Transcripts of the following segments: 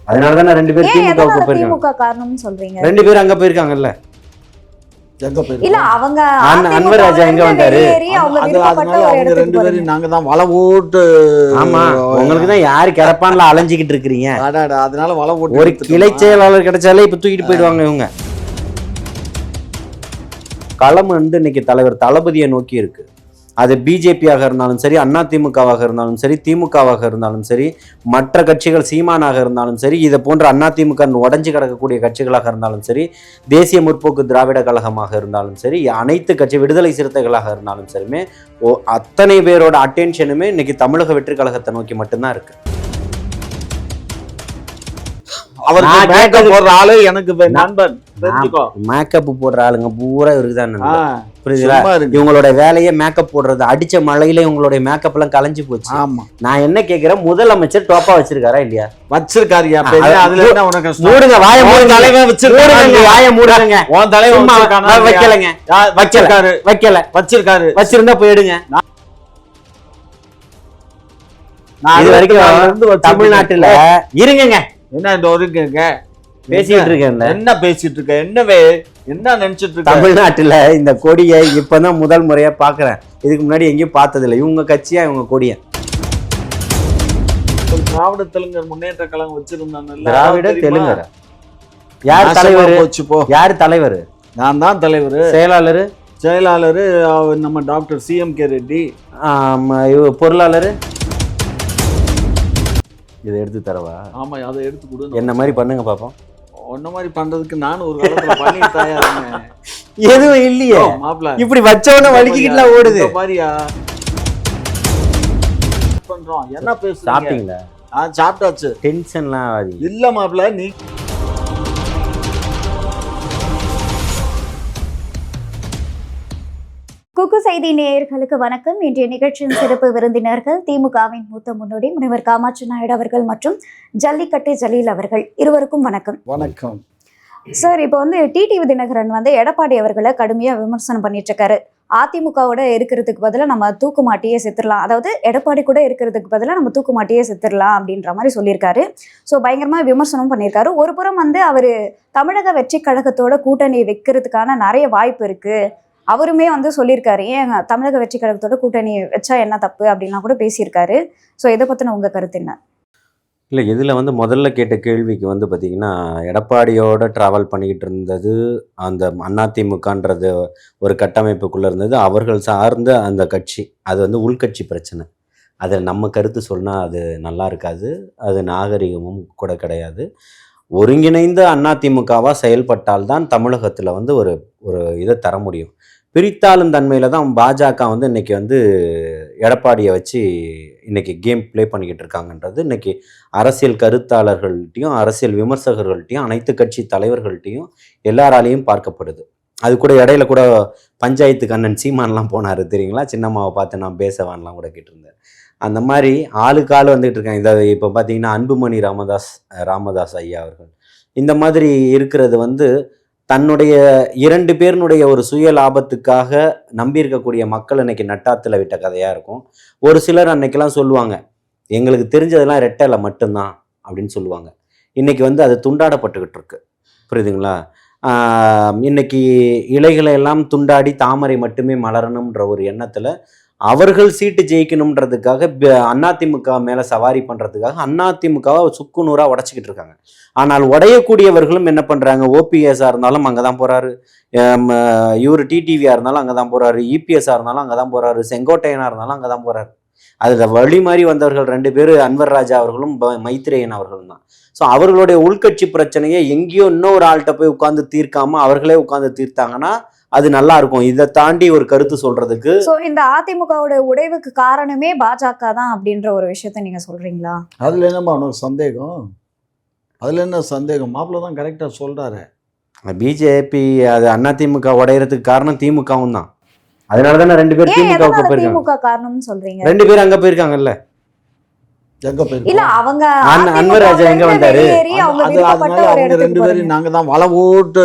அதனாலதான் ரெண்டு பேரும் திமுக திமுக காரணம்னு சொல்றீங்க. ரெண்டு பேரும் அங்க போயிருக்காங்கல்ல. இல்ல அவங்க அன்வர் ராஜா எங்க வந்தாரு? அவங்க ரெண்டு பேரும் நாங்க தான் வலை ஓட்டு. ஆமா, உங்களுக்கு தான் யாரு கிடப்பான்ல அலைஞ்சிக்கிட்டு இருக்கிறீங்க. அதனால வலை ஓட்டு. ஒரு கிளை செயலாளர் கிடைச்சாலே இப்ப தூக்கிட்டு போயிடுவாங்க இவங்க. களம் வந்து இன்னைக்கு தலைவர் தளபதியை நோக்கி இருக்கு. அது பிஜேபியாக இருந்தாலும் சரி, அதிமுகவாக இருந்தாலும் சரி, திமுகவாக இருந்தாலும் சரி, மற்ற கட்சிகள் சீமானாக இருந்தாலும் சரி, இதை போன்ற அதிமுக உடஞ்சி கிடக்கக்கூடிய கட்சிகளாக இருந்தாலும் சரி, தேசிய முற்போக்கு திராவிட கழகமாக இருந்தாலும் சரி, அனைத்து கட்சி விடுதலை சிறுத்தைகளாக இருந்தாலும் சரிமே அத்தனை பேரோட அட்டென்ஷனுமே இன்னைக்கு தமிழக வெற்றி கழகத்தை நோக்கி மட்டும்தான் இருக்கு. அவர் மேக்கப் போடுற ஆளு எனக்கு நண்பன். மேக்கப் போடுற ஆளுங்க பூரா இருக்குதான். புரியுதுங்களா? இவங்களோட வேலையே மேக்கப் போடுறது. அடிச்ச மழையில இவங்களுடைய மேக்கப் எல்லாம் கலைஞ்சு போச்சு. ஆமா, நான் என்ன கேக்குறேன், முதலமைச்சர் டோப்பா வச்சிருக்காரா இல்லையா? வச்சிருக்காருயா. மூடுங்க வாய, மூடுங்க தலைவன் வச்சிருக்காரு. வாய மூடுங்க. உன் தலைவன் வைக்கலங்க, வைக்கல, வச்சிருக்காரு. வச்சிருந்தா போயிடுங்க. இது வரைக்கும் தமிழ்நாட்டுல இருங்க. என்ன இந்த ஒருங்க பேசிட்டு இருக்கேன். என்ன பேசிட்டு இருக்க? என்ன நினைச்சிட்டு இருக்க? தமிழ்நாட்டுல இந்த கொடியை இப்பதான் முதல் முறையா பாக்குறேன். இதுக்கு முன்னாடி எங்கேயும் பார்த்தது இல்லை. இவங்க கட்சியா இவங்க கொடிய திராவிட தெலுங்கர் முன்னேற்ற கழகம் வச்சிருந்தாங்க. திராவிட தெலுங்கர் யார் தலைவர்? யாரு தலைவர்? நான் தான் தலைவர். செயலாளர் நம்ம டாக்டர் CMK ரெட்டி. பொருளாளர் இதை எடுத்து தரவா? ஆமா, அதை எடுத்து கொடு. என்ன மாதிரி பண்ணுங்க பாப்போம். ஒன்ன மாதிரி பண்றதுக்கு நான் ஒரு காலத்துல பண்ணி தயாருங்க. எதுவும் இல்லையே மாப்ள. இப்படி வச்சவன வலிக்கிட்டுல ஓடுது பாரியா. பண்றோம். என்ன பேசுறீங்க? சாப்பிட்டீங்களா? சாப்பிட்டாச்சு. டென்ஷன்லாம் ஆகாது. இல்ல மாப்ள, நீ குக்கு செய்தி நேயர்களுக்கு வணக்கம். இன்றைய நிகழ்ச்சியின் சிறப்பு விருந்தினர்கள் திமுகவின் மூத்த முன்னோடி முனைவர் காமாட்சி நாயுடு அவர்கள் மற்றும் ஜல்லிக்கட்டு ஜலீல் அவர்கள். இருவருக்கும் வணக்கம். வணக்கம் சார். இப்போ வந்து டிடிவி தினகரன் வந்து எடப்பாடி அவர்களை கடுமையா விமர்சனம் பண்ணிட்டு இருக்காரு. அதிமுகவோட இருக்கிறதுக்கு பதிலாக நம்ம தூக்கு மாட்டியே செத்துடலாம், அதாவது எடப்பாடி கூட இருக்கிறதுக்கு பதிலாக நம்ம தூக்கு மாட்டியே செத்துடலாம் அப்படின்ற மாதிரி சொல்லியிருக்காரு. ஸோ பயங்கரமாக விமர்சனம் பண்ணியிருக்காரு. ஒரு புறம் வந்து அவர் தமிழக வெற்றி கழகத்தோட கூட்டணி வைக்கிறதுக்கான நிறைய வாய்ப்பு இருக்கு. அவருமே வந்து சொல்லியிருக்காரு, ஏன் தமிழக வெற்றி கழகத்தோட கூட்டணி வச்சா என்ன தப்பு அப்படின்லாம் கூட பேசியிருக்காரு. ஸோ இதை பற்றின உங்கள் கருத்து என்ன? இல்லை, இதில் வந்து முதல்ல கேட்ட கேள்விக்கு வந்து பார்த்திங்கன்னா, எடப்பாடியோட ட்ராவல் பண்ணிக்கிட்டு இருந்தது அந்த அதிமுகன்றது ஒரு கட்டமைப்புக்குள்ளே இருந்தது. அவர்கள் சார்ந்த அந்த கட்சி, அது வந்து உள்கட்சி பிரச்சனை. அதில் நம்ம கருத்து சொன்னால் அது நல்லா இருக்காது, அது நாகரிகமும் கூட கிடையாது. ஒருங்கிணைந்த அதிமுகவாக செயல்பட்டால்தான் தமிழகத்தில் வந்து ஒரு இதை தர முடியும். பிரித்தாளும் தன்மையில் தான் பாஜக வந்து இன்றைக்கி வந்து எடப்பாடியை வச்சு இன்றைக்கி கேம் ப்ளே பண்ணிக்கிட்டு இருக்காங்கன்றது இன்றைக்கி அரசியல் கருத்தாளர்கள்ட்டையும் அரசியல் விமர்சகர்கள்ட்டையும் அனைத்து கட்சி தலைவர்கள்ட்டையும் எல்லாராலையும் பார்க்கப்படுது. அது கூட இடையில கூட பஞ்சாயத்து கண்ணன் சீமான்லாம் போனார் தெரியுங்களா? சின்னம்மாவை பார்த்து நான் பேசவான்லாம் கூட கேட்டிருந்தேன். அந்த மாதிரி ஆளுக்கு ஆள் வந்துகிட்டு இருக்காங்க. இதை இப்போ பார்த்தீங்கன்னா அன்புமணி ராமதாஸ் ஐயா அவர்கள் இந்த மாதிரி இருக்கிறது வந்து தன்னுடைய 2 பேருனுடைய ஒரு சுய லாபத்துக்காக நம்பியிருக்கக்கூடிய மக்கள் இன்னைக்கு நட்டாத்தில் விட்ட கதையாக இருக்கும். ஒரு சிலர் அன்னைக்கெல்லாம் சொல்லுவாங்க, எங்களுக்கு தெரிஞ்சதெல்லாம் ரெட்டலை மட்டும்தான் அப்படின்னு சொல்லுவாங்க. இன்னைக்கு வந்து அது துண்டாடப்பட்டுக்கிட்டு இருக்கு. புரியுதுங்களா? இன்னைக்கு இலைகளை எல்லாம் துண்டாடி தாமரை மட்டுமே மலரணும்ன்ற ஒரு எண்ணத்தில் அவர்கள் சீட்டு ஜெயிக்கணுன்றதுக்காக அதிமுக மேலே சவாரி பண்ணுறதுக்காக அதிமுகவை சுக்குநூறாக உடச்சிக்கிட்டு இருக்காங்க. ஆனால் உடையக்கூடியவர்களும் என்ன பண்ணுறாங்க? ஓபிஎஸ்ஸாக இருந்தாலும் அங்கே தான் போகிறாரு, இவர் டிடிவியாக இருந்தாலும் அங்கே தான் போகிறாரு, இபிஎஸ்ஸாக இருந்தாலும் அங்கே தான் போகிறாரு, செங்கோட்டையனாக இருந்தாலும் அங்கே தான் போகிறாரு. அதில் வழி மாறி வந்தவர்கள் 2 பேர் அன்வர் ராஜா அவர்களும் மைத்ரேயன் அவர்களும் தான். ஸோ அவர்களுடைய உள்கட்சி பிரச்சனையை எங்கேயோ இன்னொரு ஆள்கிட்ட போய் உட்காந்து தீர்க்காமல் அவர்களே உட்காந்து தீர்த்தாங்கன்னா அது நல்லா இருக்கும். இதை தாண்டி ஒரு கருத்து சொல்றதுக்கு இந்த அதிமுகவோட உடைவுக்கு காரணமே பாஜக தான் அப்படின்ற ஒரு விஷயத்த நீங்க சொல்றீங்களா? அதுல என்னமா உனக்கு சந்தேகம்? அதுல என்ன சந்தேகம்? மாப்பிள்ள தான் கரெக்டா சொல்றாரு. பிஜேபி அது அதிமுக உடையறதுக்கு காரணம் திமுகவும் தான். அதனாலதானே 2 பேர் திமுக காரணம்னு சொல்றீங்க. 2 பேர் அங்க போயிருக்காங்கல்ல. இல்ல அவங்க அன்வர் ராஜா எங்க வந்தாரு? அவங்க 2 பேரும் நாங்க தான் வலை ஓட்டு.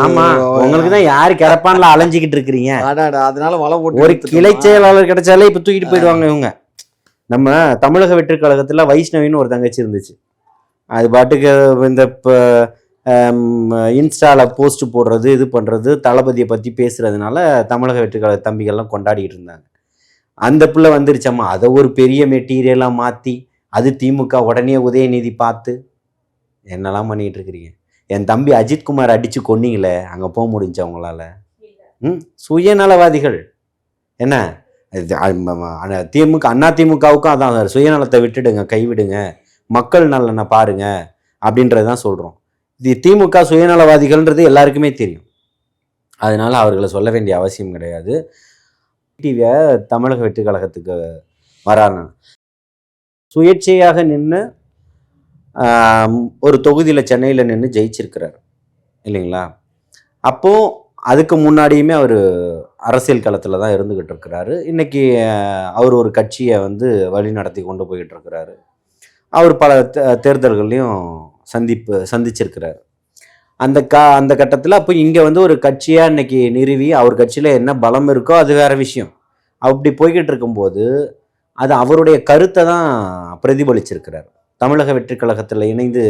ஆமா, உங்களுக்கு தான் யாரு கிடப்பான்ல அலைஞ்சிக்கிட்டு இருக்கிறீங்க. அதனால வலை ஓட்டு. ஒரு கிளை செயலாளர் கிடைச்சாலே இப்ப தூக்கிட்டு போயிடுவாங்க இவங்க. நம்ம தமிழக வெற்றி கழகத்துல வைஷ்ணவின்னு ஒரு தங்கச்சி இருந்துச்சு. அது பாட்டுக்கு இந்த இப்போ இன்ஸ்டாவில் போஸ்ட் போடுறது இது பண்ணுறது தளபதியை பற்றி பேசுகிறதுனால தமிழக வெற்றிக்கழக தம்பிகள்லாம் கொண்டாடிட்டு இருந்தாங்க. அந்த பிள்ளை வந்துருச்சம்மா, அதை ஒரு பெரிய மெட்டீரியலாக மாற்றி அது திமுக உடனே உதயநிதி பார்த்து என்னெல்லாம் பண்ணிகிட்டு இருக்கிறீங்க. என் தம்பி அஜித்குமார் அடித்து கொன்னீங்களே, அங்கே போக முடிஞ்சு அவங்களால? சுயநலவாதிகள் என்ன திமுக அதிமுகவுக்கும் அதான், சுயநலத்தை விட்டுடுங்க, கைவிடுங்க, மக்கள் நலனை பாருங்க அப்படின்றது தான் சொல்கிறோம். இது திமுக சுயநலவாதிகள்ன்றது எல்லாருக்குமே தெரியும். அதனால அவர்களை சொல்ல வேண்டிய அவசியம் கிடையாது. டிவியை தமிழக வெற்றி கழகத்துக்கு வராங்க, சுயேட்சையாக நின்று ஒரு தொகுதியில் சென்னையில் நின்று ஜெயிச்சிருக்கிறார் இல்லைங்களா? அப்போது அதுக்கு முன்னாடியுமே அவர் அரசியல் களத்தில் தான் இருந்துக்கிட்டு இருக்கிறாரு. இன்றைக்கி அவர் ஒரு கட்சியை வந்து வழி நடத்தி கொண்டு போய்கிட்டு இருக்கிறாரு. அவர் பல தேர்தல்கள்லையும் சந்திச்சிருக்கிறார். அந்த கட்டத்தில் அப்போ இங்கே வந்து ஒரு கட்சியாக இன்னைக்கு நிறுவி அவர் கட்சியில் என்ன பலம் இருக்கோ அது வேற விஷயம். அப்படி போய்கிட்டு இருக்கும்போது அது அவருடைய கருத்தை தான் பிரதிபலிச்சிருக்கிறார். தமிழக வெற்றி கழகத்தில் இணைந்து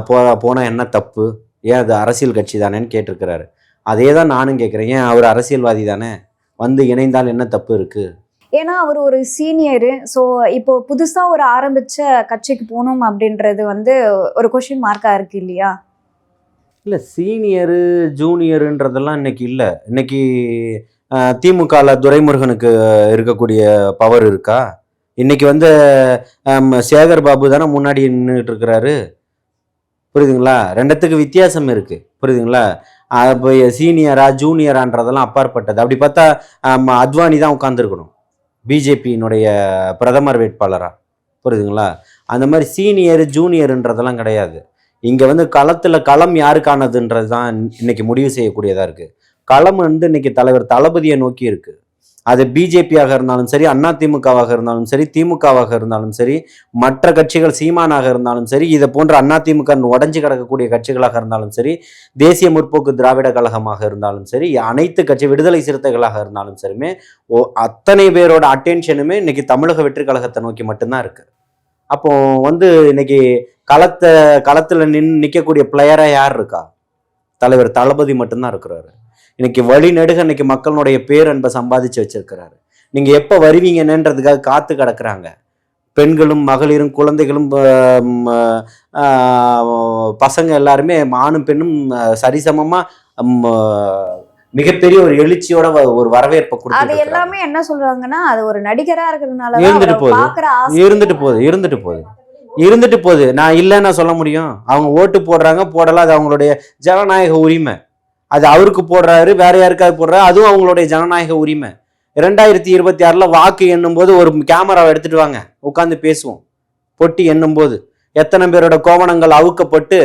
போனால் என்ன தப்பு, ஏன் அது அரசியல் கட்சி தானேன்னு கேட்டிருக்கிறாரு. அதே தான் நானும் கேட்குறேன், ஏன் அவர் அரசியல்வாதி தானே, வந்து இணைந்தால் என்ன தப்பு இருக்குது? ஏன்னா அவர் ஒரு சீனியரு. ஸோ இப்போ புதுசாக ஒரு ஆரம்பித்த கட்சிக்கு போகணும் அப்படின்றது வந்து ஒரு கொஷின் மார்க்காக இருக்குது இல்லையா? இல்லை, சீனியரு ஜூனியருன்றதெல்லாம் இன்னைக்கு இல்லை. இன்னைக்கு திமுகவில் துரைமுருகனுக்கு இருக்கக்கூடிய பவர் இருக்கா? இன்னைக்கு வந்து சேகர் பாபு தானே முன்னாடி நின்றுட்டு இருக்கிறாரு. புரியுதுங்களா? ரெண்டத்துக்கு வித்தியாசம் இருக்குது. புரியுதுங்களா? இப்போ சீனியரா ஜூனியரான்றதெல்லாம் அப்பாற்பட்டது. அப்படி பார்த்தா அத்வானி தான் உட்காந்துருக்கணும் பிஜேபியினுடைய பிரதமர் வேட்பாளராக. புரியுதுங்களா? அந்த மாதிரி சீனியர் ஜூனியருன்றதெல்லாம் கிடையாது. இங்கே வந்து களம் யாருக்கானதுன்றது தான் இன்னைக்கு முடிவு செய்யக்கூடியதாக இருக்குது. களம் வந்து இன்னைக்கு தலைவர் தளபதியை நோக்கி இருக்குது. அது பிஜேபியாக இருந்தாலும் சரி, அதிமுகவாக இருந்தாலும் சரி, திமுகவாக இருந்தாலும் சரி, மற்ற கட்சிகள் சீமானாக இருந்தாலும் சரி, இதை போன்ற அதிமுக உடஞ்சி கிடக்கக்கூடிய கட்சிகளாக இருந்தாலும் சரி, தேசிய முற்போக்கு திராவிட கழகமாக இருந்தாலும் சரி, அனைத்து கட்சி விடுதலை சிறுத்தைகளாக இருந்தாலும் சரிமே, அத்தனை பேரோட அட்டென்ஷனுமே இன்னைக்கு தமிழக வெற்றி கழகத்தை நோக்கி மட்டும்தான் இருக்கு. அப்போ வந்து இன்னைக்கு களத்தில் நிற்கக்கூடிய பிளேயராக யார் இருக்கா? தலைவர் தளபதி மட்டும்தான் இருக்கிறாரு. இன்னைக்கு வழி நெடுக இன்னைக்கு மக்களுடைய பேரன்பை சம்பாதிச்சு வச்சிருக்கிறாரு. நீங்க எப்ப வருவீங்கன்றதுக்காக காத்து கிடக்குறாங்க. பெண்களும் மகளிரும் குழந்தைகளும் பசங்க எல்லாருமே ஆணும் பெண்ணும் சரிசமமா மிகப்பெரிய ஒரு எழுச்சியோட ஒரு வரவேற்பை கொடுத்து அது எல்லாமே என்ன சொல்றாங்கன்னா, அது ஒரு நடிகரா இருக்கிறதுனால இருந்துட்டு போகுது. நான் இல்லைன்னா சொல்ல முடியும்? அவங்க ஓட்டு போடுறாங்க, போடலாம், அது அவங்களுடைய ஜனநாயக உரிமை. அது அவருக்கு போடுறாரு, வேற யாருக்காவது போடுறாரு, அதுவும் அவங்களுடைய ஜனநாயக உரிமை. 2026 வாக்கு எண்ணும் போது ஒரு கேமராவை எடுத்துட்டு வாங்க, உட்காந்து பேசுவோம். பொட்டி எண்ணும் போது எத்தனை பேரோட கோவணங்கள் அவுக்கப்பட்டு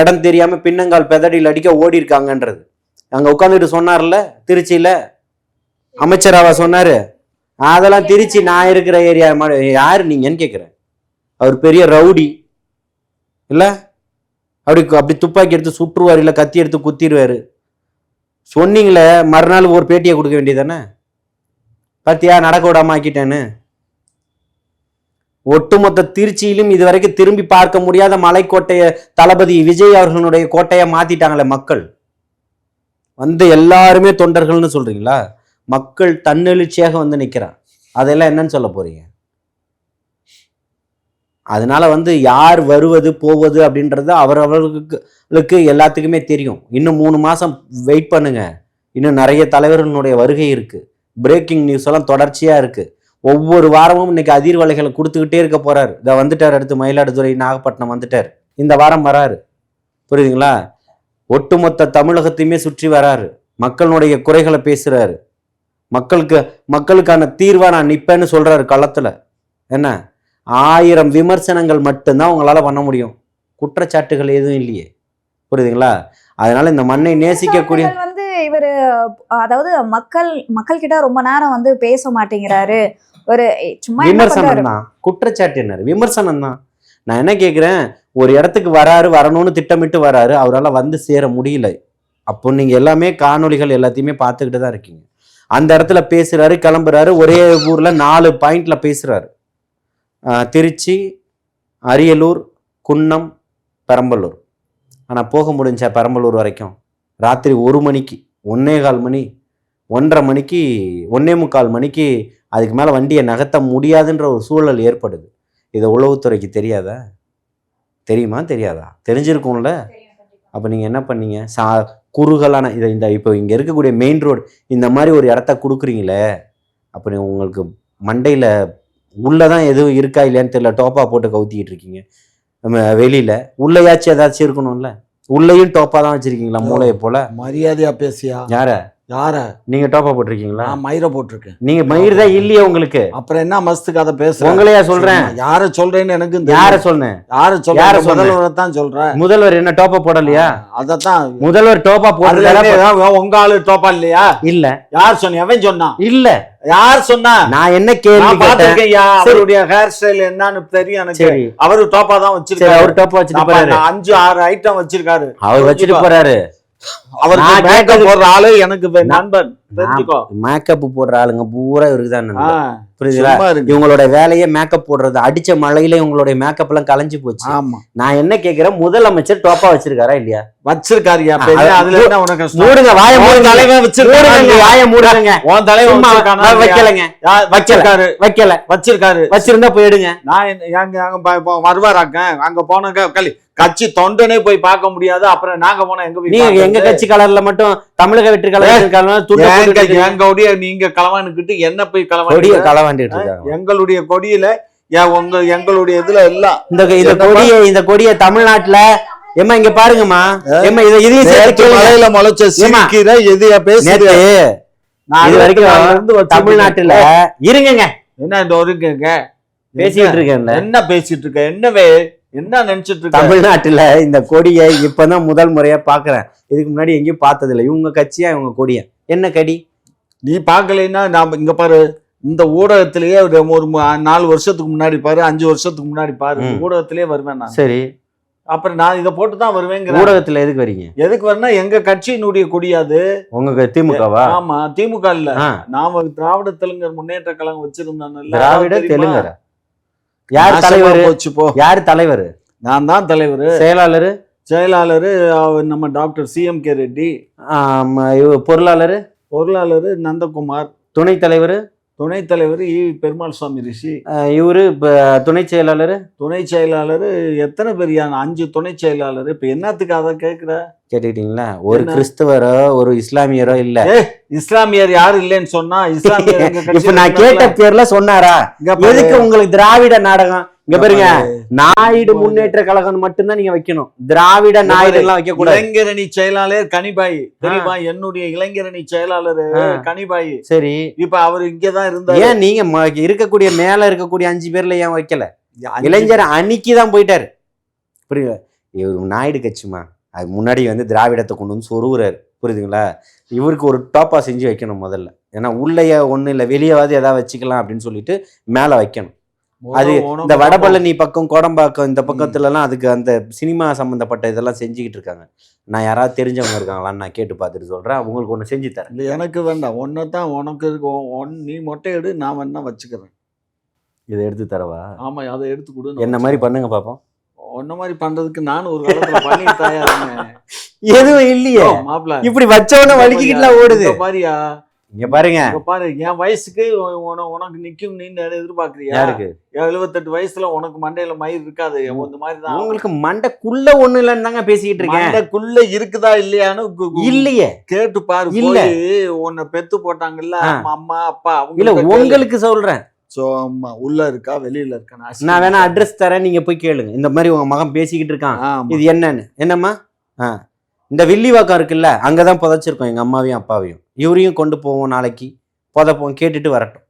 இடம் தெரியாம பின்னங்கால் பெதடியில் அடிக்க ஓடி இருக்காங்கன்றது அங்க உட்காந்துட்டு சொன்னார்ல. திருச்சியில அமைச்சராவா சொன்னாரு? அதெல்லாம் திருச்சி நான் இருக்கிற ஏரியா. யாரு நீங்கன்னு கேட்கிறேன். அவர் பெரிய ரவுடி இல்ல? அப்படி துப்பாக்கி எடுத்து சுற்றுவார், இல்லை கத்தி எடுத்து குத்திடுவாரு. சொன்னீங்களே, மறுநாள் ஒரு பேட்டியை கொடுக்க வேண்டியதானே? பாத்தியா நடக்க விடாம ஆக்கிட்டேன்னு. ஒட்டுமொத்த திருச்சியிலும் இதுவரைக்கும் திரும்பி பார்க்க முடியாத மலைக்கோட்டைய தளபதி விஜய் அவர்களுடைய கோட்டையை மாத்திட்டாங்களே மக்கள். வந்து எல்லாருமே தொண்டர்கள்னு சொல்றீங்களா? மக்கள் தன்னெழுச்சியாக வந்து நிற்கிறான். அதெல்லாம் என்னன்னு சொல்ல போறீங்க? அதனால வந்து யார் வருவது போவது அப்படின்றது அவர்களுக்கு எல்லாத்துக்குமே தெரியும். இன்னும் 3 மாசம் வெயிட் பண்ணுங்க. இன்னும் நிறைய தலைவர்களுடைய வருகை இருக்கு. பிரேக்கிங் நியூஸ் எல்லாம் தொடர்ச்சியா இருக்கு. ஒவ்வொரு வாரமும் இன்னைக்கு அதிர்வலைகளை கொடுத்துக்கிட்டே இருக்க போறாரு. இதை வந்துட்டார், அடுத்து மயிலாடுதுறை நாகப்பட்டினம் வந்துட்டார், இந்த வாரம் வராரு. புரியுதுங்களா? ஒட்டுமொத்த தமிழகத்தையுமே சுற்றி வராரு. மக்களுடைய குறைகளை பேசுறாரு. மக்களுக்கான தீர்வா நான் நிப்பேன்னு சொல்றாரு களத்துல. என்ன 1000 விமர்சனங்கள் மட்டும்தான் உங்களால பண்ண முடியும், குற்றச்சாட்டுகள் எதுவும் இல்லையே. புரியுதுங்களா? அதனால இந்த மண்ணை நேசிக்கக்கூடிய வந்து இவரு, அதாவது மக்கள் கிட்ட ரொம்ப நேரம் வந்து பேச மாட்டேங்கிறாரு. ஒரு சும்மா விமர்சனம் தான். குற்றச்சாட்டு என்ன? விமர்சனம் தான். நான் என்ன கேட்கிறேன், ஒரு இடத்துக்கு வரணும்னு திட்டமிட்டு வராரு, அவரால் வந்து சேர முடியல. அப்போ நீங்க எல்லாமே காணொலிகள் எல்லாத்தையுமே பார்த்துக்கிட்டு தான் இருக்கீங்க. அந்த இடத்துல பேசுறாரு, கிளம்புறாரு, ஒரே ஊர்ல 4 பாயிண்ட்ல பேசுறாரு. திருச்சி, அரியலூர், குன்னம், பெரம்பலூர். ஆனால் போக முடிஞ்சா பெரம்பலூர் வரைக்கும் ராத்திரி 1 மணிக்கு 1:15 மணி 1:30 மணிக்கு 1:45 மணிக்கு அதுக்கு மேலே வண்டியை நகர்த்த முடியாதுன்ற ஒரு சூழல் ஏற்படுது. இதை உளவுத்துறைக்கு தெரியாதா? தெரியுமா தெரியாதா? தெரிஞ்சிருக்கும்ல. அப்போ நீங்கள் என்ன பண்ணீங்க? குறுகலான இந்த இப்போ இங்கே இருக்கக்கூடிய மெயின் ரோடு இந்த மாதிரி ஒரு இடத்த கொடுக்குறீங்களே, அப்படி உங்களுக்கு மண்டையில் உள்ளே தான் எதுவும் இருக்கா இல்லையான்னு தெரியல, டோப்பா போட்டு கவுத்திக்கிட்டு இருக்கீங்க. நம்ம வெளியில் உள்ளேயாச்சும் ஏதாச்சும் இருக்கணும்ல, உள்ளேயும் டோப்பா தான் வச்சுருக்கீங்களா மூளையை போல்? மரியாதையா பேசியா? யார நீங்கள் டோப்பா போட்டிருக்கீங்களா? நான் மயிரை போட்டிருக்கேன். நீங்கள் மயிர் தான் இல்லையே உங்களுக்கு. அப்புறம் என்ன மஸ்துக்கு அதை பேசுறேன்? உங்களையா சொல்கிறேன்? யாரை சொல்றேன்னு எனக்கு யாரை சொன்னேன்? யாரை முதல்வரை தான் சொல்றேன். முதல்வர் என்ன டோப்பா போடலையா? அதத்தான் முதல்வர் டோப்பா போடல. உங்க ஆளு டோப்பா இல்லையா? இல்ல. யார் சொன்ன? எவன் சொன்னான்? இல்ல. யார் சொன்னா? நான் என்ன கேள்வி கேட்டேன்? அவருடைய ஹேர் ஸ்டைல் என்னன்னு தெரியும் எனக்கு. அவரு டோப்பா தான் வச்சிருக்காரு. அவர் டோப்பா வச்சிருக்காரு. 5-6 ஐட்டம் வச்சிருக்காரு. அவர் வச்சிட்டு போறாரு. அவர் மேக்கப் போடுற ஆளு எனக்கு நண்பன். மேக்கப் போடுற ஆளுங்க பூரா இருக்குதான். புரியுதுங்களா? இவங்களோட வேலையே மேக்கப் போடுறது. அடிச்ச மழையில இவங்களுடைய மேக்கப் எல்லாம் கலைஞ்சு போச்சு. ஆமா. நான் என்ன கேக்குறேன், முதலமைச்சர் டோப்பா வச்சிருக்காரா இல்லையா? வச்சிருக்காருயா. அதுல என்ன உனக்கு? மூடுங்க வாய. தலைவன் வச்சிருக்காங்க. வாய மூடுங்க. உன் தலைவன் வைக்கலங்க. வச்சிருக்காரு. வைக்கல. வச்சிருக்காரு. வச்சிருந்தா போயிடுங்க. நான் வருவாராக்க அங்க போன கட்சி தொண்டனே போய் பார்க்க முடியாது. அப்புறம் நாங்க போனா நீங்க எங்க கட்சி கலர்ல மட்டும் தமிழக வெற்றி கலர் நீங்க களவாண்டுக்கிட்டு என்ன போய் களவாண்டிட்டு எங்களுடைய கொடியில எங்களுடைய இதுல எல்லாம் இந்த கொடிய தமிழ்நாட்டுல ஏமா இங்க பாருங்கம்மா. மலையில முளைச்ச சீக்கிர எதையா பேசுறது? இது வரைக்கும் தமிழ்நாட்டுல இருங்க. என்ன இந்த ஒருங்க பேசிட்டு இருக்கேன். என்ன பேசிட்டு இருக்க? என்ன நினைச்சிட்டு இருக்க? தமிழ்நாட்டுல இந்த கொடியை இப்பதான் முதல் முறையா பாக்குறேன். இதுக்கு முன்னாடி எங்கேயும் பார்த்தது இல்லை. இவங்க கட்சியா இவங்க கொடிய என்ன கடி? நீ பாக்கலைன்னா நாம இங்க பாரு, இந்த ஊடகத்திலேயே ஒரு 4 வருஷத்துக்கு முன்னாடி பாரு, 5 வருஷத்துக்கு முன்னாடி பாரு, ஊடகத்திலேயே வருவேன் நான். சரி. அப்புறம் நான் இதை போட்டு தான் வருவேங்க. ஊடகத்துல எதுக்கு வரீங்க? எதுக்கு வரனா எங்க கட்சியினுடைய கொடியாது. உங்க திமுகவா? ஆமா, திமுக இல்ல. நாம திராவிட தெலுங்கர் முன்னேற்ற கழகம் வச்சிருந்தோம். திராவிட தெலுங்கர் யார் தலைவர்? யாரு தலைவர்? நான் தான் தலைவர். செயலாளர் நம்ம டாக்டர் CMK ரெட்டி. பொருளாளர் நந்தகுமார். துணைத் தலைவர் பெருமாள் சுவாமி ரிஷி. இவரு துணை செயலாளர் எத்தனை பேர்? 5 துணை செயலாளர். இப்ப என்னத்துக்கு அதை கேட்டுக்கிட்டீங்களா? ஒரு கிறிஸ்தவரோ ஒரு இஸ்லாமியரோ இல்ல. இஸ்லாமியர் யாரு இல்லைன்னு சொன்னா இஸ்லாமியர் இப்ப நான் கேட்ட பேர்ல சொன்னாரா? எதுக்கு உங்களுக்கு திராவிட நாடகம்? இங்க பாருங்க, நாயுடு முன்னேற்ற கழகம் மட்டும்தான் நீங்க வைக்கணும். திராவிட நாயுடு எல்லாம் வைக்க கூடாது. இளைஞரணி செயலாளர் கனிபாய் தெரியுமா? என்னுடைய இளைஞரணி செயலாளர் கனிபாய். சரி, இப்ப அவர் இங்கதான் இருந்தாரு. ஏன் நீங்க இருக்கக்கூடிய மேல இருக்கக்கூடிய 5 பேர்ல ஏன் வைக்கல? இளைஞர் அன்னைக்குதான் போயிட்டாரு. புரியுது? இவரு நாயுடு கட்சிமா, அது முன்னாடி திராவிடத்தை கொண்டு வந்து சொருவுறாரு. புரியுதுங்களா? இவருக்கு ஒரு டோப்பா செஞ்சு வைக்கணும் முதல்ல. ஏன்னா உள்ளேயே ஒண்ணு இல்லை, வெளியவாது ஏதாவது வச்சுக்கலாம் அப்படின்னு சொல்லிட்டு மேல வைக்கணும். அது இந்த வடபழனி பக்கம், கோடம்பாக்கம் இந்த பக்கத்துல எல்லாம் அதுக்கு அந்த சினிமா சம்பந்தப்பட்ட இதெல்லாம் செஞ்சுக்கிட்டு இருக்காங்க. நான் யாராவது தெரிஞ்சவங்க இருக்காங்களான்னு நான் கேட்டு பார்த்துட்டு சொல்றேன். உங்களுக்கு ஒண்ணு செஞ்சு தரேன். இல்லை, எனக்கு வேண்டாம். ஒன்னதான் உனக்கு நீ மொட்டை எடு, நான் வேணா வச்சுக்கிறேன். இதை எடுத்து தரவா? ஆமா, அதை எடுத்து கொடு. என்ன மாதிரி பண்ணுங்க பாப்போம். ஒன்ன மாதிரி பண்றதுக்கு நான் ஒரு காலத்துல பண்ணி தயாரிங்க. எதுவும் இல்லையே மாப்பிள்ள. இப்படி வச்சவன வலிக்கிட்டுலாம் ஓடுது பாரியா. இங்க பாருங்க, பாரு, என் வயசுக்கு உனக்கு நிக்கும் நீ எதிர்பார்க்கறியா? யாருக்கு? 78 வயசுல உனக்கு மண்டையில மயிர் இருக்காது. இந்த மாதிரி தான் உங்களுக்கு மண்டைக்குள்ள ஒண்ணு இல்லன்னு தாங்க பேசிக்கிட்டு இருக்கேன். மண்டைக்குள்ள இருக்குதா இல்லையான்னு இல்லையே, கேட்டு பாரு. இல்ல, உன்னை பெத்து போட்டாங்கல்ல அம்மா அப்பா, இல்ல உங்களுக்கு சொல்றேன். உள்ள இருக்கா வெளியில இருக்கா? நான் வேணா அட்ரஸ் தரேன், நீங்க போய் கேளுங்க. இந்த மாதிரி உங்க மகன் பேசிக்கிட்டு இருக்கான், இது என்னன்னு. என்னம்மா, இந்த வில்லிவாக்கம் இருக்குல்ல, அங்கதான் புதைச்சிருக்கோம் எங்க அம்மாவையும் அப்பாவையும். இவரையும் கொண்டு போவோம், நாளைக்கு புதைப்போம், கேட்டுட்டு வரட்டும்.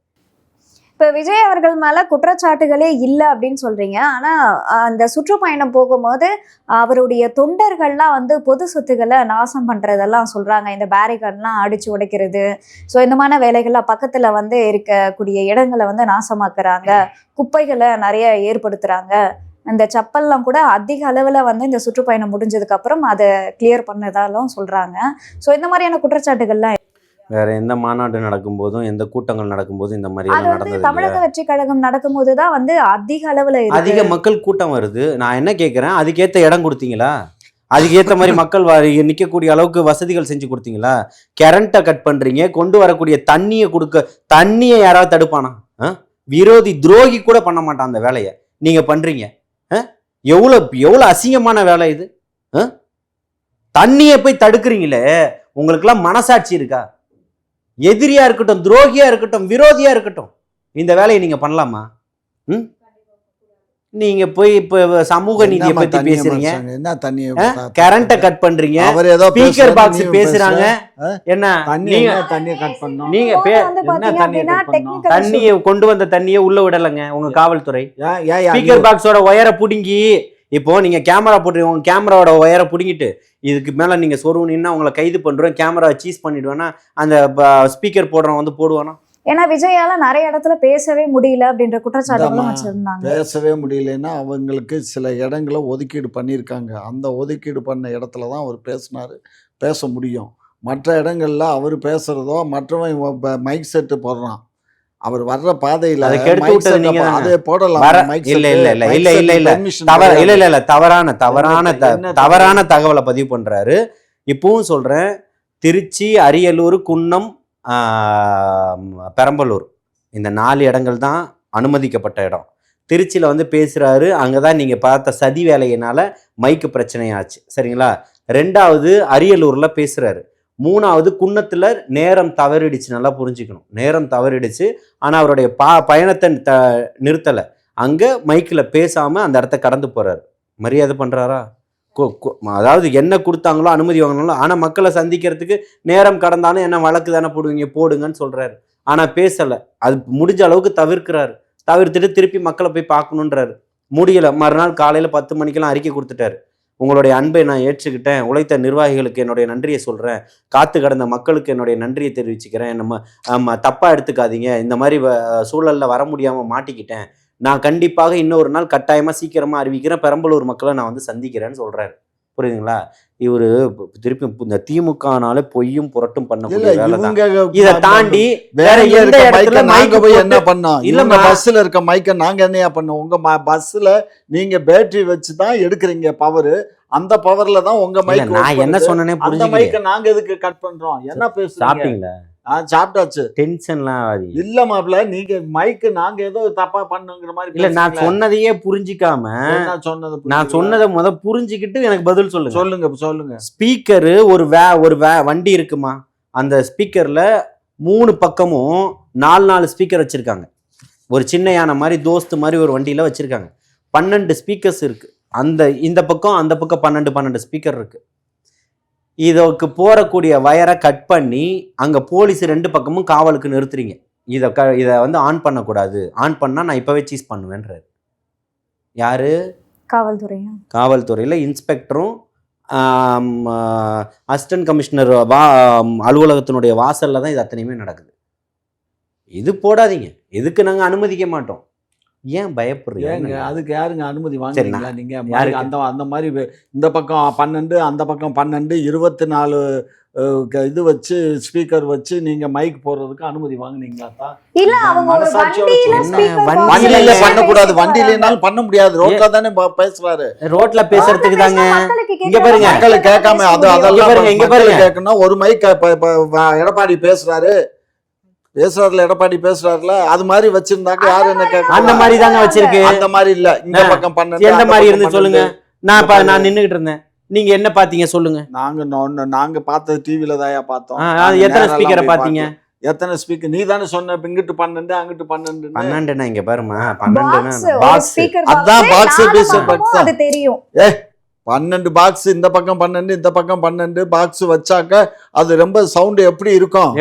இப்போ விஜய் அவர்கள் மேலே குற்றச்சாட்டுகளே இல்லை அப்படின்னு சொல்கிறீங்க. ஆனால் அந்த சுற்றுப்பயணம் போகும்போது அவருடைய தொண்டர்கள்லாம் பொது சொத்துக்களை நாசம் பண்ணுறதெல்லாம் சொல்கிறாங்க. இந்த பேரிகார்ட்லாம் அடித்து உடைக்கிறது, ஸோ இந்த மாதிரி வேலைகள்லாம் பக்கத்தில் இருக்கக்கூடிய இடங்களை நாசமாக்குறாங்க, குப்பைகளை நிறைய ஏற்படுத்துகிறாங்க. இந்த செப்பல்லாம் கூட அதிக அளவில் இந்த சுற்றுப்பயணம் முடிஞ்சதுக்கப்புறம் அதை கிளியர் பண்ணதாலும் சொல்கிறாங்க. ஸோ இந்த மாதிரியான குற்றச்சாட்டுகள்லாம் வேற எந்த மாநாடு நடக்கும்போதும் எந்த கூட்டங்கள் நடக்கும்போதும் இந்த மாதிரி அது எல்லாம் வந்து நடந்தது தமிழக வெற்றி கழகம் நடக்கும்போது தான் வந்து அதிக அளவுல இருக்கு. அதிக மக்கள் கூட்டம் வருது. நான் என்ன கேட்குறேன், அதுக்கேற்ற இடம் கொடுத்தீங்களா? அதுக்கேற்ற மாதிரி மக்கள் நிற்கக்கூடிய அளவுக்கு வசதிகள் செஞ்சு கொடுத்தீங்களா? கரண்ட்டை கட் பண்ணுறீங்க, கொண்டு வரக்கூடிய தண்ணியை யாராவது தடுப்பானா? விரோதி துரோகி கூட பண்ண மாட்டான் அந்த வேலையை நீங்கள் பண்ணுறீங்க. எவ்வளோ எவ்வளோ அசிங்கமான வேலை இது. தண்ணியை போய் தடுக்கிறீங்களே, உங்களுக்கெல்லாம் மனசாட்சி இருக்கா? எதிரியா இருக்கட்டும், துரோகியா இருக்கட்டும், விரோதியா இருக்கட்டும், இந்த வேலையை நீங்க பண்ணலாமா? நீங்க போய் இப்ப சமூக நீதியை பத்தி பேசுறீங்க, என்ன தண்ணி கரண்ட்டை கட் பண்றீங்க, அவர் ஏதோ ஸ்பீக்கர் பாக்ஸ் பேசுறாங்க. என்ன தண்ணியை கட் பண்ணோம், நீங்க தண்ணியை கொண்டு வந்த தண்ணியை உள்ள விடலைங்க உங்க காவல்துறை. ஸ்பீக்கர் பாக்ஸோட ஒயரை புடுங்கி, இப்போ நீங்க கேமரா போட்டு உங்க கேமராவோட ஒயரை புடுங்கிட்டு இதுக்கு மேல நீங்க சொருவுனீங்கன்னா உங்களை கைது பண்றோம், கேமராவை சீஸ் பண்ணிடுவேன்னா அந்த ஸ்பீக்கர் போடுறவன் வந்து போடுவானா? ஏன்னா விஜயால நிறைய இடத்துல பேசவே முடியல அப்படின்ற குற்றச்சாட்டுகளும் வச்சிருந்தாங்க. பேசவே முடியலன்னா அவங்களுக்கு சில இடங்களை ஒதுக்கீடு பண்ணியிருக்காங்க. அந்த ஒதுக்கீடு பண்ண இடத்துல தான் அவர் பேச முடியும். மற்ற இடங்கள்ல அவர் பேசுறதோ மற்றவன் மைக் செட்டு போடுறான், அவர் வர்ற பாதையில அதை போடலாம். தவறான தகவலை பதிவு பண்றாரு. இப்பவும் சொல்றேன், திருச்சி, அரியலூர், குன்னம், பெரம்பலூர் இந்த 4 இடங்கள் தான் அனுமதிக்கப்பட்ட இடம். திருச்சியில் வந்து பேசுகிறாரு, அங்கே தான் நீங்கள் பார்த்த சதி வேலையினால மைக்கு பிரச்சனையாச்சு, சரிங்களா? 2வது அரியலூரில் பேசுகிறாரு. 3வது குன்னத்தில் நேரம் தவறிடுச்சு. நல்லா புரிஞ்சுக்கணும், நேரம் தவறிடுச்சு. ஆனால் அவருடைய பயணத்தை நிறுத்தலை, அங்கே மைக்கில் பேசாமல் அந்த இடத்த கடந்து போகிறாரு. மரியாதை பண்ணுறாரா? அதாவது என்ன கொடுத்தாங்களோ, அனுமதி வாங்கினாலும், ஆனால் மக்களை சந்திக்கிறதுக்கு நேரம் கடந்தாலும் என்ன வழக்கு தானே போடுவீங்க, போடுங்கன்னு சொல்கிறாரு. ஆனால் பேசலை, அது முடிஞ்ச அளவுக்கு தவிர்த்துட்டு திருப்பி மக்களை போய் பார்க்கணுன்றாரு. முடியலை. மறுநாள் காலையில் 10 மணிக்கெல்லாம் அறிக்கை கொடுத்துட்டாரு. உங்களுடைய அன்பை நான் ஏற்றுக்கிட்டேன், உழைத்த நிர்வாகிகளுக்கு என்னுடைய நன்றியை சொல்கிறேன், காத்து கடந்த மக்களுக்கு என்னுடைய நன்றியை தெரிவிச்சுக்கிறேன், நம்ம தப்பாக எடுத்துக்காதீங்க, இந்த மாதிரி சூழலில் வர முடியாமல் மாட்டிக்கிட்டேன், நான் கண்டிப்பாக இன்னொரு நாள் கட்டாயமாக சீக்கிரமாக அறிவிக்கிறேன், பெரம்பலூர் மக்களை நான் வந்து சந்திக்கிறேன்னு சொல்கிறாரு. புரியுதுங்களா? இவரு திருப்பி இந்த திமுகனால பொய்யும் புரட்டும் பண்ணக்கூடிய வேலை தான். இதை தாண்டி வேற எந்த இடத்துல நாங்க போய் என்ன பண்ணோம்? இல்ல பஸ்ல இருக்க மைக்க நாங்க என்னையா பண்ணோம்? உங்க பஸ்ல நீங்க பேட்டரி வச்சு தான் எடுக்கிறீங்க பவர், அந்த பவர்ல தான் உங்க மைக். நான் என்ன சொன்னேனே புரிஞ்சுக்கல. அந்த மைக்க நாங்க எதுக்கு கட் பண்றோம்? என்ன பேசுறீங்க? சாப்பிட்டீங்களா? சாப்பிட்டாச்சு. டென்ஷன்லாம் ஆகாது. இல்ல மாப்ள, நீங்க மைக்கு நாங்க ஏதோ தப்பா பண்ணுங்கிற மாதிரி இல்ல. நான் சொன்னதையே புரிஞ்சிக்காம நான் சொன்னதை புரிஞ்சுக்கிட்டு எனக்கு பதில் சொல்லுங்க. ஸ்பீக்கரு ஒரு வண்டி இருக்குமா, அந்த ஸ்பீக்கர்ல 3 பக்கமும் 4 ஸ்பீக்கர் வச்சிருக்காங்க. ஒரு சின்ன யானை மாதிரி தோஸ்து மாதிரி ஒரு வண்டியில வச்சிருக்காங்க. 12 ஸ்பீக்கர்ஸ் இருக்கு. இந்த பக்கம் அந்த பக்கம் 12 ஸ்பீக்கர் இருக்கு. இதற்கு போறக்கூடிய வயரை கட் பண்ணி அங்க போலீஸ் 2 பக்கமும் காவலுக்கு நிறுத்துறீங்க. இதை வந்து ஆன் பண்ணக்கூடாது, ஆன் பண்ணா நான் இப்பவே சீஸ் பண்ணுவேன்றாரு. யாரு? காவல்துறையில இன்ஸ்பெக்டரும் அசிஸ்டன்ட் கமிஷனர் அலுவலகத்தினுடைய வாசல்ல தான் இது அத்தனையுமே நடக்குது. இது போடாதீங்க, எதுக்கு நாங்க அனுமதிக்க மாட்டோம். ஏன் பயப்படுறீங்க? அதுக்கு யாருங்க அனுமதி வாங்குறீங்களா நீங்க? அந்த மாதிரி இந்த பக்கம் 12 அந்த பக்கம் 12 24 இது வச்சு ஸ்பீக்கர் வச்சு நீங்க மைக் போடுறதுக்கு அனுமதி வாங்குனீங்களா? இல்ல, அவங்க ஒரு வண்டியில பண்ணக்கூடாது, வண்டியிலனாலும் பண்ண முடியாது, ரோட்ல தானே பேசுறாரு. ரோட்ல பேசுறதுக்கு தாங்க. இங்க பாருங்க, மக்களுக்கு கேட்காம அதெல்லாம் இங்க பாருங்க கேட்கணும். ஒரு மைக் எடப்பாடி பேசுறாருல, எடப்பாடி பேசுறாருல, அது மாதிரி வச்சிருந்தாக்க யாரு என்ன கேட்க? அந்த மாதிரி தாங்க வச்சிருக்கு. அந்த மாதிரி இல்ல, இந்த பக்கம் 12 எந்த மாதிரி இருந்து சொல்லுங்க. நான் நின்னுகிட்டு இருந்தேன், நீங்க என்ன பாத்தீங்க சொல்லுங்க. நாங்க பார்த்தது டிவில தாயா பார்த்தோம். எத்தனை ஸ்பீக்கரை பாத்தீங்க? எத்தனை ஸ்பீக்கர்? நீ தானே சொன்ன, இங்கிட்டு 12 அங்கிட்டு 12. இங்க பாருமா, 12 பாக்ஸ். அதான் பாக்ஸ். அது தெரியும். 12 பாக்ஸ், இந்த பக்கம் 12 இந்த பக்கம் 12 பாக்ஸ் வச்சாக்க அது ரொம்ப சவுண்ட் எப்படி இருக்கும்?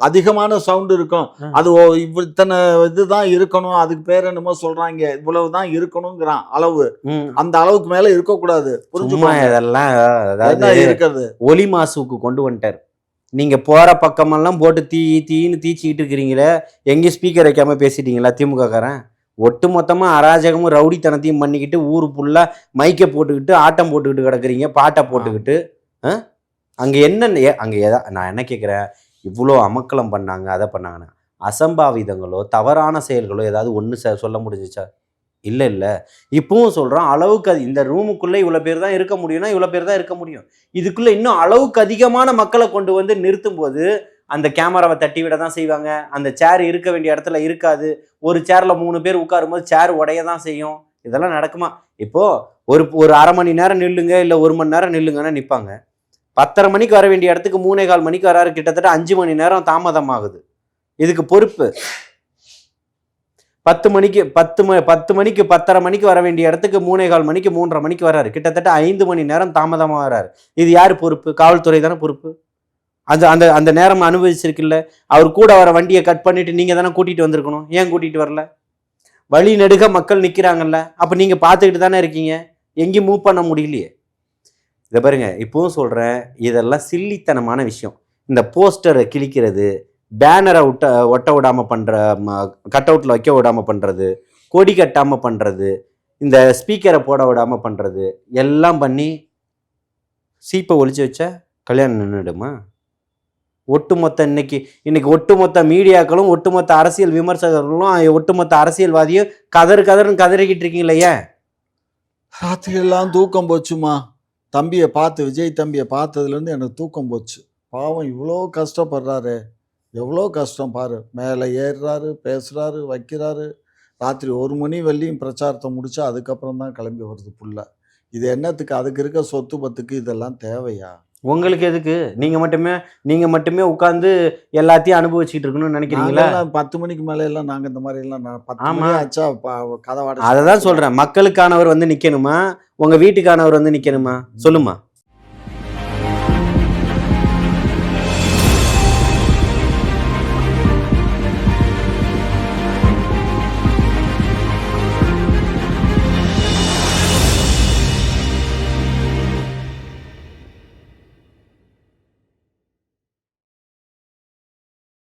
அதிகமான சவுண்ட் இருக்கும். அது இத்தனை இதுதான் இருக்கணும், அதுக்கு பேர் என்னமோ சொல்றாங்க, இவ்வளவுதான் இருக்கணுங்கிறான் அளவு. அந்த அளவுக்கு மேல இருக்கக்கூடாது. இதெல்லாம் இருக்கிறது ஒலி மாசுக்கு கொண்டு வந்துட்டார். நீங்க போற பக்கமெல்லாம் போட்டு தீன்னு தீச்சிக்கிட்டு இருக்கிறீங்களே, எங்கேயும் ஸ்பீக்கர் வைக்காம பேசிட்டீங்களா திமுக காரன்? ஒட்டு மொத்தமாக அராஜகமும் ரவுடித்தனத்தையும் பண்ணிக்கிட்டு ஊர் ஃபுல்லாக மைக்கை போட்டுக்கிட்டு ஆட்டம் போட்டுக்கிட்டு கிடக்குறீங்க, பாட்டை போட்டுக்கிட்டு. அங்கே நான் என்ன கேட்குறேன், இவ்வளோ அமக்கலம் பண்ணாங்க, அதை பண்ணாங்கன்னா அசம்பாவிதங்களோ தவறான செயல்களோ ஏதாவது ஒன்று சொல்ல முடிஞ்சிச்சா? இல்லை இல்லை. இப்பவும் சொல்கிறோம், அளவுக்கு இந்த ரூமுக்குள்ளே இவ்வளோ பேர் தான் இருக்க முடியும்னா இவ்வளோ பேர் தான் இருக்க முடியும். இதுக்குள்ளே இன்னும் அளவுக்கு அதிகமான மக்களை கொண்டு வந்து நிறுத்தும் போது அந்த கேமராவை தட்டி விட தான் செய்வாங்க. அந்த சேர் இருக்க வேண்டிய இடத்துல இருக்காது. ஒரு சேரில் 3 பேர் உட்காரும்போது சேர் உடைய தான் செய்யும். இதெல்லாம் நடக்குமா? இப்போது ஒரு அரை மணி நேரம் நில்லுங்க, இல்லை 1 மணி நேரம் நில்லுங்கன்னா நிற்பாங்க. 10:30 மணிக்கு வர வேண்டிய இடத்துக்கு 3:15 மணிக்கு வராரு. கிட்டத்தட்ட 5 மணி நேரம் தாமதமாகுது. இதுக்கு பொறுப்பு 10 மணிக்கு 10:30 மணிக்கு வர வேண்டிய இடத்துக்கு 3:15 மணிக்கு 3:30 மணிக்கு வராரு. கிட்டத்தட்ட 5 மணி நேரம் தாமதமாக வராரு. இது யார் பொறுப்பு? காவல்துறை தானே பொறுப்பு. அந்த அந்த அந்த நேரம் அனுபவிச்சிருக்குல்ல. அவர் கூட வர வண்டியை கட் பண்ணிட்டு நீங்கள் தானே கூட்டிகிட்டு வந்திருக்கணும். ஏன் கூட்டிகிட்டு வரல? வழி நெடுக மக்கள் நிற்கிறாங்கல்ல. அப்போ நீங்கள் பார்த்துக்கிட்டு தானே இருக்கீங்க. எங்கேயும் மூவ் பண்ண முடியலையே. இதை பாருங்க, இப்பவும் சொல்கிறேன், இதெல்லாம் சில்லித்தனமான விஷயம். இந்த போஸ்டரை கிழிக்கிறது, பேனரை ஒட்ட விடாமல் பண்ணுற, கட் அவுட்டில் வைக்க விடாமல் பண்ணுறது, கொடி கட்டாமல் பண்ணுறது, இந்த ஸ்பீக்கரை போட விடாமல் பண்ணுறது, எல்லாம் பண்ணி சீப்பை ஒழிச்சு வச்சா கல்யாணம் நின்றுடுமா? ஒட்டுமொத்த இன்னைக்கு ஒட்டுமொத்த மீடியாக்களும் ஒட்டுமொத்த அரசியல் விமர்சகர்களும் ஒட்டுமொத்த அரசியல்வாதியும் கதறுன்னு கதறிக்கிட்டு இருக்கீங்களே. ஏன்? ராத்திரி எல்லாம் தூக்கம் போச்சுமா. தம்பியை பார்த்து, விஜய் தம்பியை பார்த்ததுலேருந்து எனக்கு தூக்கம் போச்சு. பாவம் இவ்வளோ கஷ்டப்படுறாரு. எவ்வளோ கஷ்டம் பாரு. மேலே ஏறுறாரு, பேசுகிறாரு, வைக்கிறாரு. ராத்திரி 1 மணி வெள்ளியும் பிரச்சாரத்தை முடிச்சா அதுக்கப்புறம் தான் கிளம்பி வருது புள்ள. இது என்னத்துக்கு? அதுக்கு இருக்க சொத்து பத்துக்கு இதெல்லாம் தேவையா? உங்களுக்கு எதுக்கு? நீங்கள் மட்டுமே உட்காந்து எல்லாத்தையும் அனுபவிச்சுட்டு இருக்கணும்னு நினைக்கிறீங்களா? 10 மணிக்கு மேலே எல்லாம் நாங்கள் இந்த மாதிரி எல்லாம் 10 மணி ஆச்சா கதை வாட. அதை தான் சொல்கிறேன். மக்களுக்கானவர் வந்து நிற்கணுமா, உங்கள் வீட்டுக்கானவர் வந்து நிற்கணுமா? சொல்லுமா.